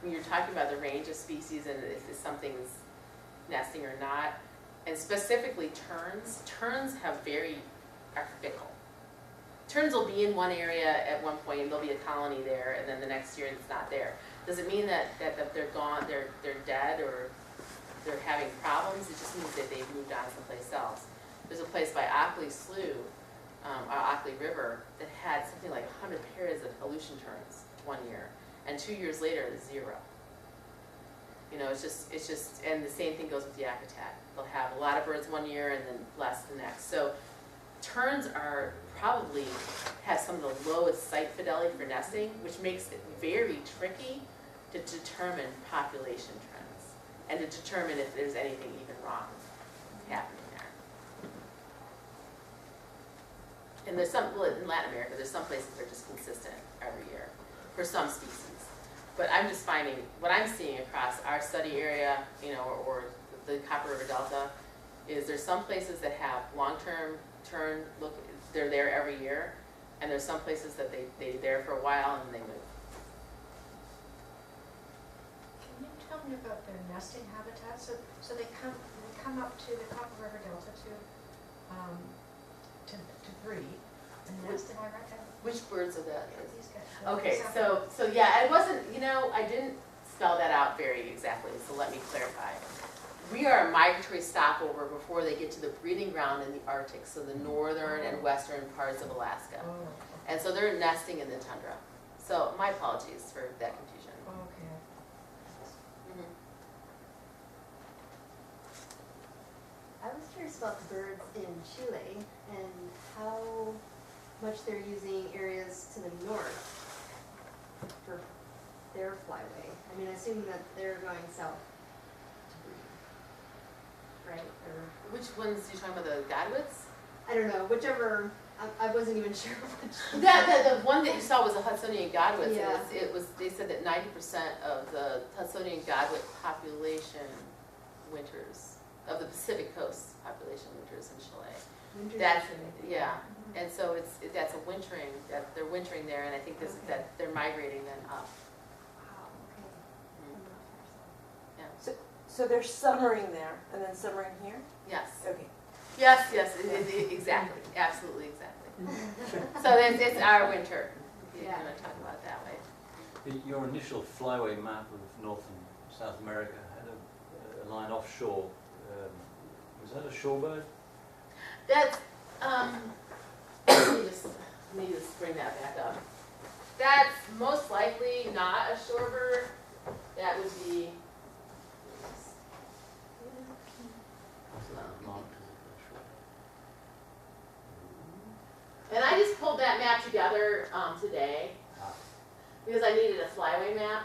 when you're talking about the range of species and if something's nesting or not, and specifically terns. Terns are fickle. Terns will be in one area at one point, and there'll be a colony there, and then the next year it's not there. Does it mean that they're gone, they're dead, or they're having problems? It just means that they've moved on someplace else. There's a place by Ockley Slough, Ockley River, that had something like 100 pairs of Aleutian terns one year, and 2 years later, it's 0. You know, it's just, and the same thing goes with the habitat. They'll have a lot of birds one year and then less the next. So terns are probably have some of the lowest site fidelity for nesting, which makes it very tricky to determine population trends and to determine if there's anything even wrong happening there. And there's some, well, in Latin America, there's some places that are just consistent every year for some species. But I'm just finding, what I'm seeing across our study area, you know, or the Copper River Delta, is there's some places that have long-term tern, look, they're there every year, and there's some places that they're there for a while and they move. Can you tell me about their nesting habitat? So they come up to the Copper River Delta to breed and nest, am I right? Which birds are that? These guys. Okay, so yeah, it wasn't, you know, I didn't spell that out very exactly, so let me clarify. We are a migratory stopover before they get to the breeding ground in the Arctic, so the northern and western parts of Alaska. Oh, And so they're nesting in the tundra. So my apologies for that confusion. okay. Mhm. I was curious about the birds in Chile and how much they're using areas to the north for their flyway. I mean, I assume that they're going south to breed, right? Or, Which ones are you talking about, the Godwits? I don't know, whichever, I wasn't even sure which. The one that you saw was a Hudsonian Godwit. Yeah. They said that 90% of the Hudsonian Godwit population winters, of the Pacific Coast population winters in Chile. That's, yeah, and so that's a wintering, that they're wintering there, and I think this, that they're migrating then up. Wow, okay. Mhm. I'm not So they're summering there and then summering here? Yes, Okay. yes, exactly, absolutely, exactly. So it's our winter, if you're Yeah. gonna talk about it that way. Your initial flyway map of North and South America had a line offshore. Was that a shorebird? That's, let me just bring that back up. That's most likely not a shorebird. That would be, Marked as a and I just pulled that map together today Ah. because I needed a flyway map.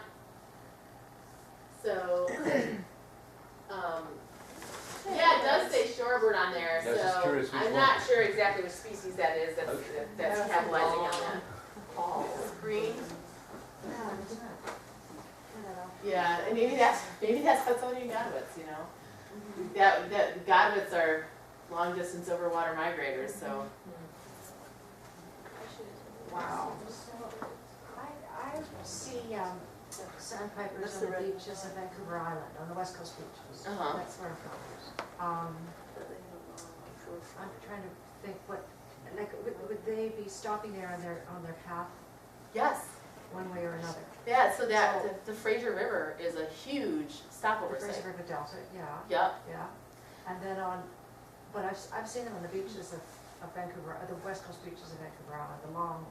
So, yeah, it does say shorebird on there, Yeah, I was just so curious which I'm one. not sure exactly which species that is Okay. that's capitalizing on that. Oh. Green? sure. Yeah, and maybe that's Hudsonian Godwits, you know? That Godwits are long distance over water migrators, so. Wow. I see sandpipers That's on the the red- beaches of Vancouver Island, on the west coast beaches. Uh-huh. That's where I'm from. I'm trying to think what, like, would they be stopping there on their path, Yes, one way or another? yeah, so the Fraser River is a huge stopover The Fraser site. River Delta, yeah, Yep, yeah. And then but I've seen them on the beaches of Vancouver, the west coast beaches of Vancouver Island, the long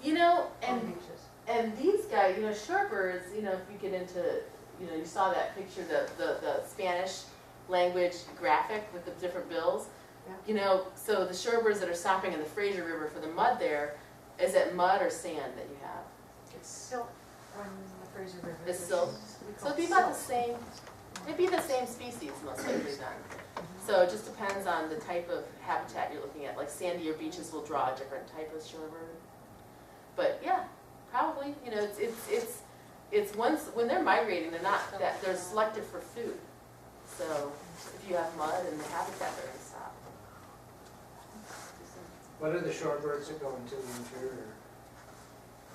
you know, long and beaches. these guys, you know, shorebirds, you know, if you get into, you know, you saw that picture, the Spanish language graphic with the different bills. Yeah. You know, so the shorebirds that are stopping in the Fraser River for the mud there, is it mud or sand that you have? It's silt from the Fraser River. It's which silt? is- we So call it'd be it about the silt. same, it'd be the same species most likely then. So it just depends on the type of habitat you're looking at, like sandier beaches will draw a different type of shorebird. But yeah, probably, you know, it's once, when they're migrating, they're selective for food. So if you have mud and the habitat, they're gonna stop. What are the shorebirds that go into the interior?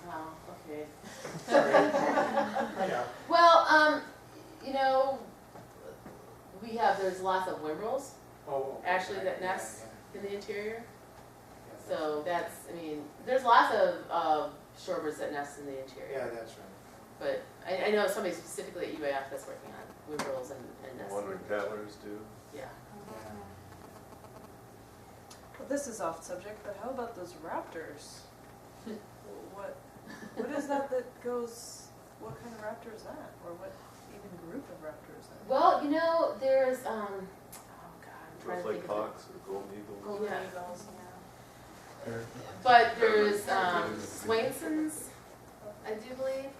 Wow, okay. Sorry. Yeah. Well, you know, there's lots of whimrels Oh, okay. actually that Yeah, nest yeah. in the interior. Yeah, So that's, I mean, there's lots of shorebirds that nest in the Yeah, interior. that's right. But I know somebody specifically at UAF that's working on whimrels and nesting. Wandering tattlers do. Yeah. Well, this is off subject, but how about those raptors? What is that goes, what kind of raptor is that? Or what even group of raptor is that? Well, you know, there's, oh God, I'm trying Looks to like think of it. hawks or golden eagles. Golden Yeah. eagles, But there's Swainson's, I do believe,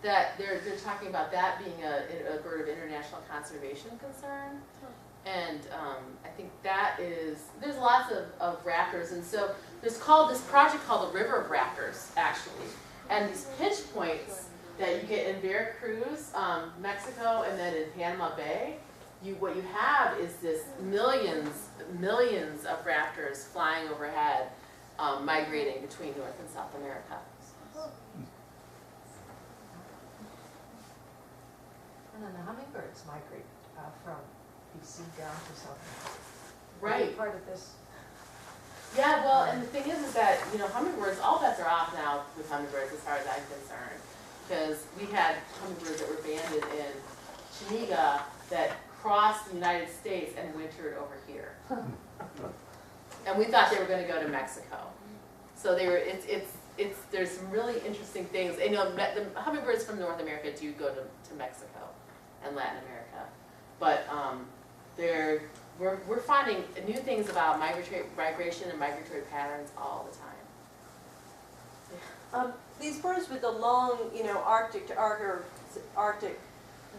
that they're talking about that being a bird of international conservation concern. And I think that is, there's lots of raptors, and so there's this project called the River of Raptors, actually. And these pinch points that you get in Veracruz, Mexico, and then in Panama Bay, what you have is this millions of raptors flying overhead, migrating between North and South America. And then the hummingbirds migrate from BC down to South America. Right. Part of this. Yeah, well, and the thing is that, you know, hummingbirds, all bets are off now with hummingbirds as far as I'm concerned. Because we had hummingbirds that were banded in Chiniga that crossed the United States and wintered over here. And we thought they were going to go to Mexico. So they were, there's some really interesting things. And, you know, the hummingbirds from North America do go to Mexico and Latin America. But we're finding new things about migration and migratory patterns all the time. These birds with the long, Arctic to Arctic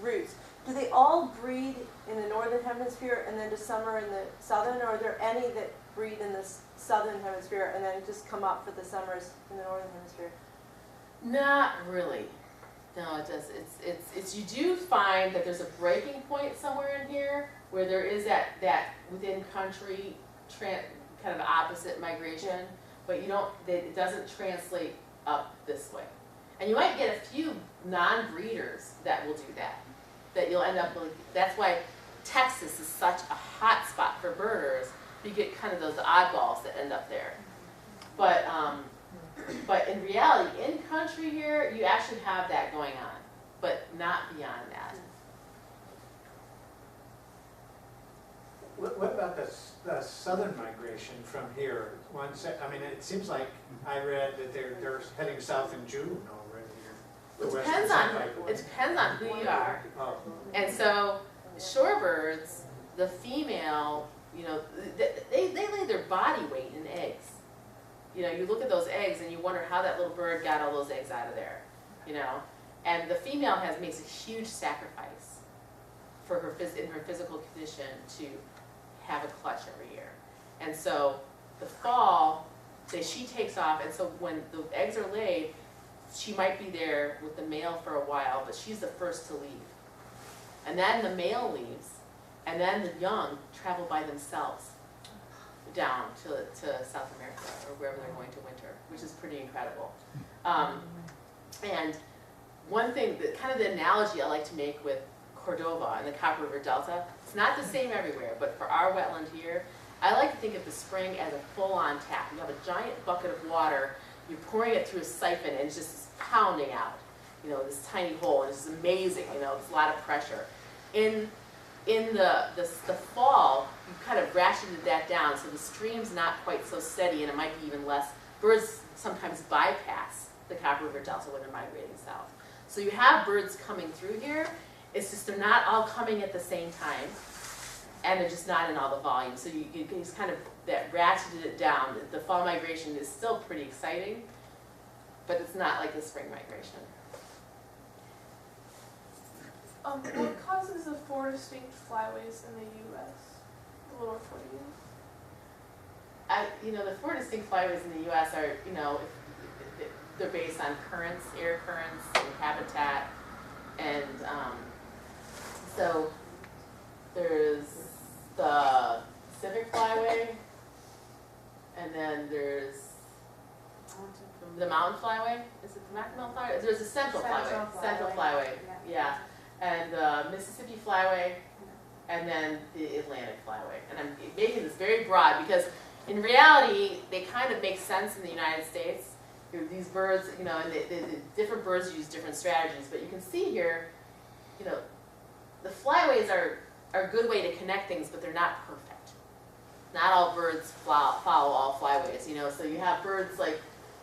routes, do they all breed in the northern hemisphere and then just summer in the southern, or are there any that breed in the southern hemisphere and then just come up for the summers in the northern hemisphere? Not really. No, it does. It's you do find that there's a breaking point somewhere in here where there is that within country kind of opposite migration, but it doesn't translate up this way. And you might get a few non-breeders that will do that you'll end up with. That's why Texas is such a hot spot for birders. You get kind of those oddballs that end up there. But in reality, in country here, you actually have that going on, but not beyond that. What about the southern migration from here? It seems like I read that they're heading south in June already here. It depends on who you are. Oh, And so shorebirds, the female, they lay their body weight in eggs. You look at those eggs and you wonder how that little bird got all those eggs out of there, And the female makes a huge sacrifice for in her physical condition to have a clutch every year. And so the fall, she takes off, and so when the eggs are laid, she might be there with the male for a while, but she's the first to leave. And then the male leaves, and then the young travel by themselves down to South America or wherever they're going to winter, which is pretty incredible. And one thing, kind of the analogy I like to make with Cordova and the Copper River Delta, it's not the same everywhere, but for our wetland here, I like to think of the spring as a full-on tap. You have a giant bucket of water, you're pouring it through a siphon, and it's just pounding out, this tiny hole, and it's amazing, it's a lot of pressure. In the fall, you kind of ratcheted that down, so the stream's not quite so steady, and it might be even less. Birds sometimes bypass the Copper River Delta when they're migrating south. So you have birds coming through here, it's just they're not all coming at the same time, and they're just not in all the volume. So you can just kind of ratcheted it down. The fall migration is still pretty exciting, but it's not like the spring migration. What causes the 4 distinct flyways in the U.S.? The lower 48? The 4 distinct flyways in the U.S. are, they're based on currents, air currents, and habitat, and so there's the Pacific Flyway, and then there's the Mountain Flyway. Is it the Mountain Flyway? There's a Central Flyway. Central Flyway. Yeah. And the Mississippi Flyway, and then the Atlantic Flyway. And I'm making this very broad because in reality, they kind of make sense in the United States. These birds, you know, and the different birds use different strategies. But you can see here, you know, the flyways are a good way to connect things, but they're not perfect. Not all birds follow all flyways, you know. So you have birds like,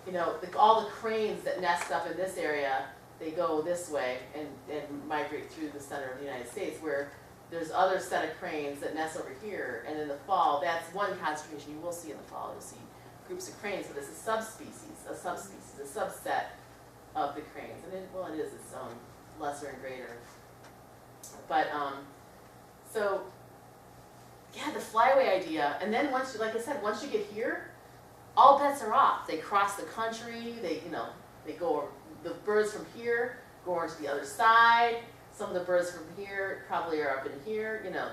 you know, all the cranes that nest up in this area, they go this way and migrate through the center of the United States, where there's other set of cranes that nest over here, and in the fall, that's one concentration you will see in the fall. You'll see groups of cranes, but it's a subspecies, a subset of the cranes. And it is its own lesser and greater. But, so, yeah, the flyway idea, and then once you, like I said, once you get here, all bets are off. They cross the country, they go, the birds from here go over to the other side. Some of the birds from here probably are up in here, you know.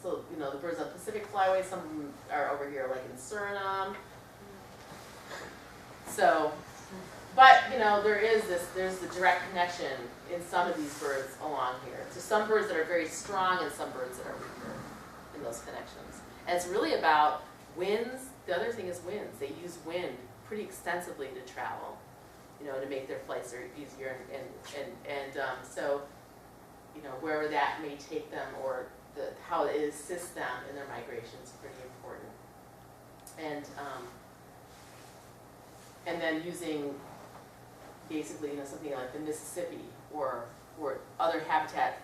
So, you know, the birds on Pacific Flyway, some of them are over here like in Suriname. So, but, you know, there's the direct connection in some of these birds along here. So some birds that are very strong and some birds that are weaker in those connections. And it's really about winds. The other thing is winds. They use wind pretty extensively to travel, you know, to make their flights easier. And so, you know, wherever that may take them or how it assists them in their migration is pretty important. And then using basically, you know, something like the Mississippi or other habitat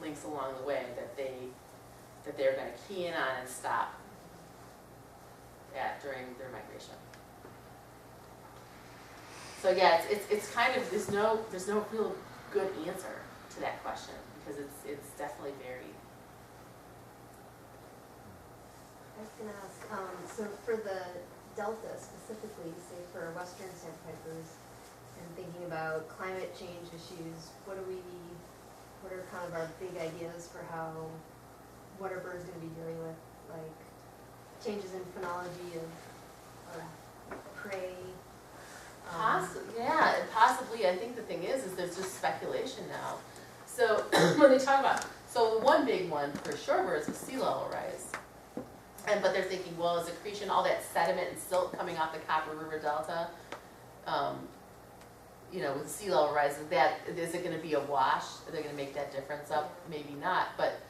links along the way that they're going to key in on and stop at during their migration. So yeah, it's kind of there's no real good answer to that question because it's definitely varied. I was gonna ask, so for the Delta specifically, say for Western sandpipers, and thinking about climate change issues, what are kind of our big ideas for what are birds gonna be dealing with, like changes in phenology of prey? Yeah, and possibly, I think the thing is there's just speculation now. So when they talk about, so one big one for shorebirds is sea level rise. But they're thinking, well, is accretion, all that sediment and silt coming off the Copper River Delta, you know, with sea level rise, is it going to be a wash? Are they going to make that difference up? Maybe not. But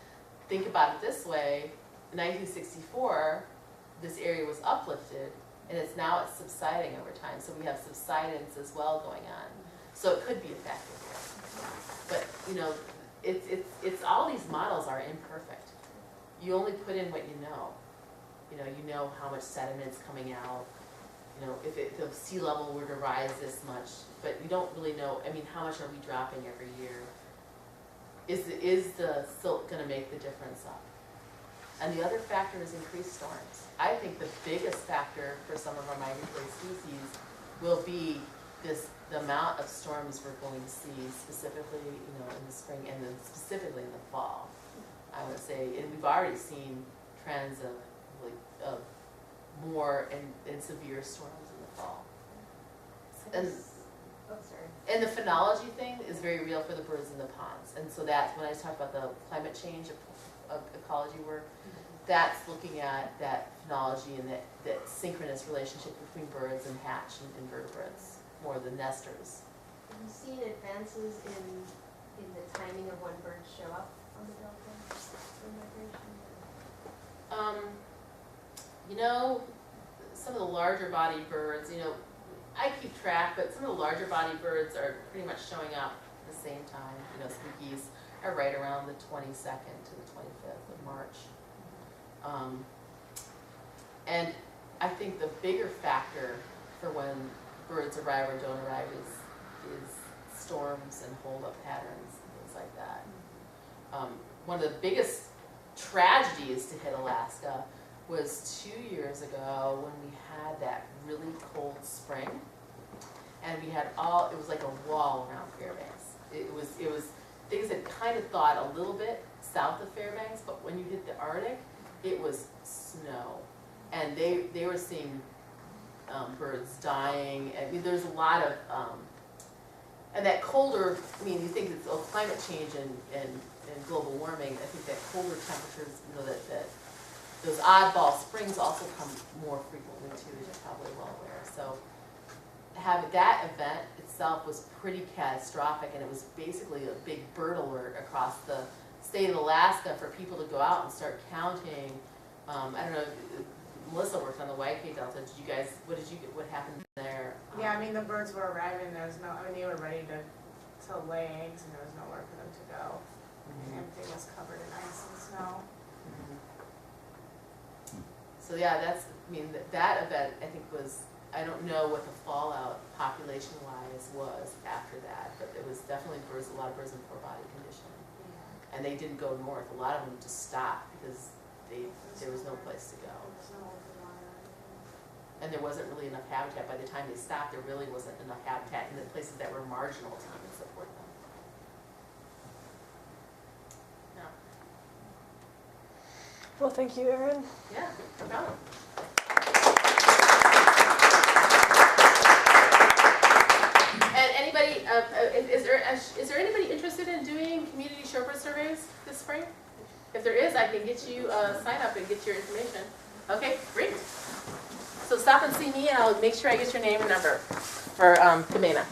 think about it this way. In 1964, this area was uplifted, and it's subsiding over time. So we have subsidence as well going on. So it could be a factor here. But, you know, it's all these models are imperfect. You only put in what you know. You know how much sediment's coming out. You know, if the sea level were to rise this much, but you don't really know. I mean, how much are we dropping every year? Is the silt going to make the difference up? And the other factor is increased storms. I think the biggest factor for some of our migratory species will be the amount of storms we're going to see, specifically, you know, in the spring and then specifically in the fall. I would say, and we've already seen trends of more and severe storms in the fall. And the phenology thing is very real for the birds in the ponds. And so that's when I talk about the climate change of ecology work, that's looking at that phenology and that synchronous relationship between birds and hatch and invertebrates, more the nesters. Have you seen advances in the timing of when birds show up on the Delta for migration? You know, some of the larger bodied birds, you know, I keep track, but some of the larger bodied birds are pretty much showing up at the same time. You know, some geese are right around the 22nd to the 25th of March. And I think the bigger factor for when birds arrive or don't arrive is storms and hold-up patterns and things like that. One of the biggest tragedies to hit Alaska was 2 years ago when we had that really cold spring. and we had it was like a wall around Fairbanks. It was, things had kind of thawed a little bit south of Fairbanks, but when you hit the Arctic, it was snow. And they were seeing birds dying. I mean, there's a lot of, and that colder, I mean, you think it's climate change and global warming, I think that colder temperatures, you know, that those oddball springs also come more frequently too, as you're probably well aware. So having that event itself was pretty catastrophic, and it was basically a big bird alert across the state of Alaska for people to go out and start counting. I don't know, Melissa worked on the YK Delta. Did you guys, what happened there? Yeah, I mean, the birds were arriving, they were ready to lay eggs, and there was nowhere for them to go. And everything was covered in ice and snow. So yeah, that event, I think, was, I don't know what the fallout population-wise was after that, but there was definitely a lot of birds in poor body condition. And they didn't go north. A lot of them just stopped because there was no place to go. And there wasn't really enough habitat. By the time they stopped, there really wasn't enough habitat in the places that were marginal to even support them. No. Well, thank you, Erin. Yeah, no problem. And anybody, is there anybody interested in doing community shorebird surveys this spring? If there is, I can get you sign up and get your information. Okay, great. So stop and see me, and I'll make sure I get your name and number for Kamena.